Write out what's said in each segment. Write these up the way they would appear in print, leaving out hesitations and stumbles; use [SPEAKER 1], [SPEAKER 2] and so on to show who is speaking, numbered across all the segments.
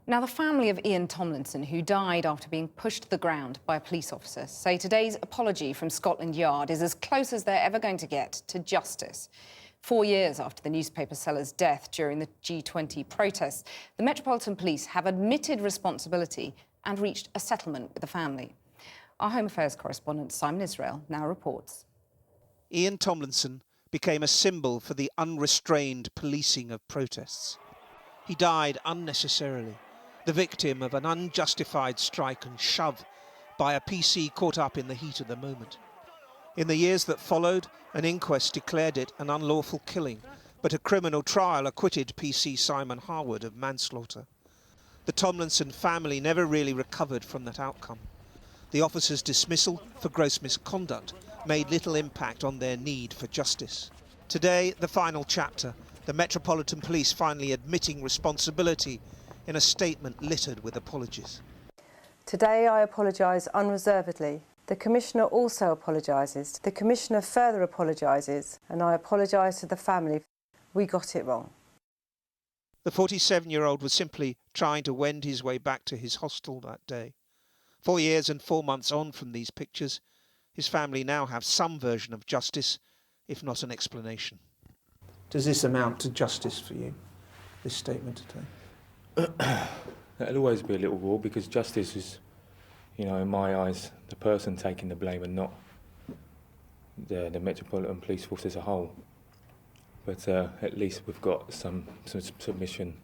[SPEAKER 1] Now, the family of Ian Tomlinson, who died after being pushed to the ground by a police officer, say today's apology from Scotland Yard is as close as they're ever going to get to justice. 4 years after the newspaper seller's death during the G20 protests, the Metropolitan Police have admitted responsibility and reached a settlement with the family. Our Home Affairs correspondent Simon Israel now reports.
[SPEAKER 2] Ian Tomlinson became a symbol for the unrestrained policing of protests. He died unnecessarily, the victim of an unjustified strike and shove by a PC caught up in the heat of the moment. In the years that followed, an inquest declared it an unlawful killing, but a criminal trial acquitted PC Simon Harwood of manslaughter. The Tomlinson family never really recovered from that outcome. The officer's dismissal for gross misconduct made little impact on their need for justice. Today, the final chapter, the Metropolitan Police finally admitting responsibility in a statement littered with apologies.
[SPEAKER 3] Today I apologise unreservedly. The Commissioner also apologises. The Commissioner further apologises, and I apologise to the family. We got it wrong.
[SPEAKER 2] The 47-year-old was simply trying to wend his way back to his hostel that day. 4 years and 4 months on from these pictures, his family now have some version of justice, if not an explanation. Does this amount to justice for you, this statement today?
[SPEAKER 4] It'll always be a little raw because justice is, in my eyes, the person taking the blame and not the Metropolitan Police Force as a whole. But at least we've got some submission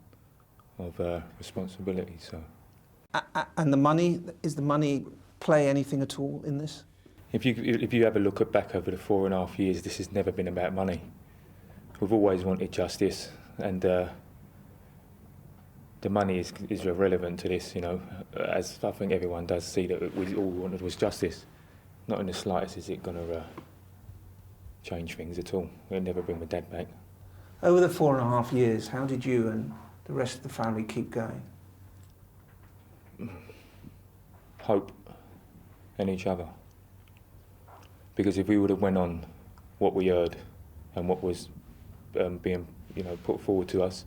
[SPEAKER 4] of responsibility. So.
[SPEAKER 2] And the money, is the money play anything at all in this?
[SPEAKER 4] If you have a look back over the 4.5 years, this has never been about money. We've always wanted justice, and the money is irrelevant to this, as I think everyone does see that all we wanted was justice. Not in the slightest is it going to change things at all. It'll never bring my dad back.
[SPEAKER 2] Over the 4.5 years, how did you and the rest of the family keep going?
[SPEAKER 4] Hope and each other. Because if we would have went on what we heard and what was being put forward to us,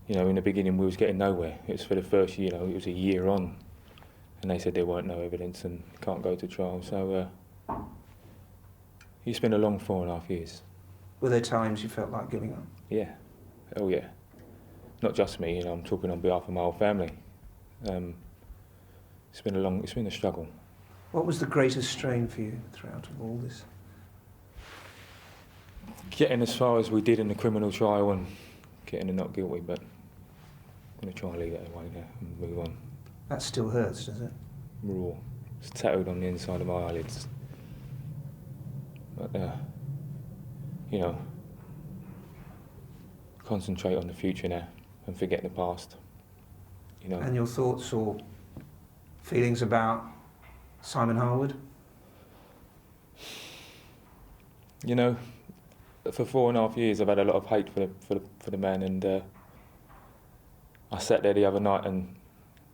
[SPEAKER 4] in the beginning we was getting nowhere. It was for the first year, it was a year on, and they said there weren't no evidence and can't go to trial. So it's been a long 4.5 years.
[SPEAKER 2] Were there times you felt like giving up?
[SPEAKER 4] Yeah, oh yeah. Not just me, I'm talking on behalf of my whole family. It's been a struggle.
[SPEAKER 2] What was the greatest strain for you throughout all this?
[SPEAKER 4] Getting as far as we did in the criminal trial and getting the not guilty, but I'm going to try and leave it away now and move on.
[SPEAKER 2] That still hurts, does it?
[SPEAKER 4] Raw. It's tattooed on the inside of my eyelids. But, concentrate on the future now and forget the past.
[SPEAKER 2] And your thoughts or feelings about Simon Harwood?
[SPEAKER 4] For 4.5 years I've had a lot of hate for the man, and I sat there the other night and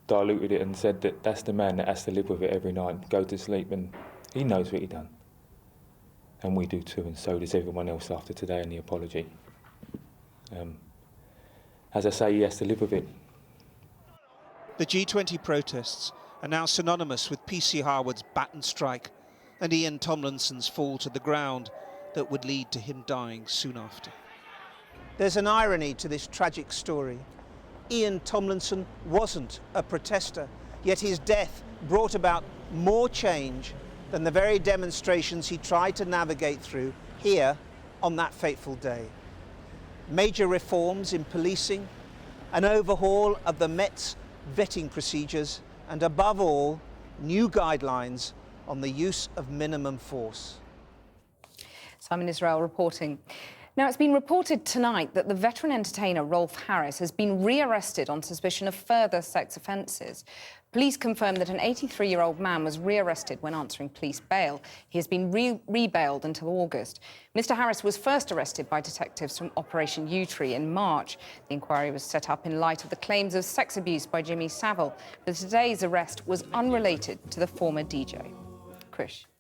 [SPEAKER 4] diluted it and said that that's the man that has to live with it every night, go to sleep, and he knows what he done. And we do too, and so does everyone else after today and the apology. As I say, he has to live with it.
[SPEAKER 2] The G20 protests are now synonymous with PC Harwood's baton strike and Ian Tomlinson's fall to the ground that would lead to him dying soon after. There's an irony to this tragic story. Ian Tomlinson wasn't a protester, yet his death brought about more change than the very demonstrations he tried to navigate through here on that fateful day. Major reforms in policing, an overhaul of the Met's vetting procedures, and above all, new guidelines on the use of minimum force.
[SPEAKER 1] Simon Israel reporting. Now, it's been reported tonight that the veteran entertainer Rolf Harris has been rearrested on suspicion of further sex offences. Police confirmed that an 83-year-old man was rearrested when answering police bail. He has been re-bailed until August. Mr Harris was first arrested by detectives from Operation U-Tree in March. The inquiry was set up in light of the claims of sex abuse by Jimmy Savile, but today's arrest was unrelated to the former DJ. Krish.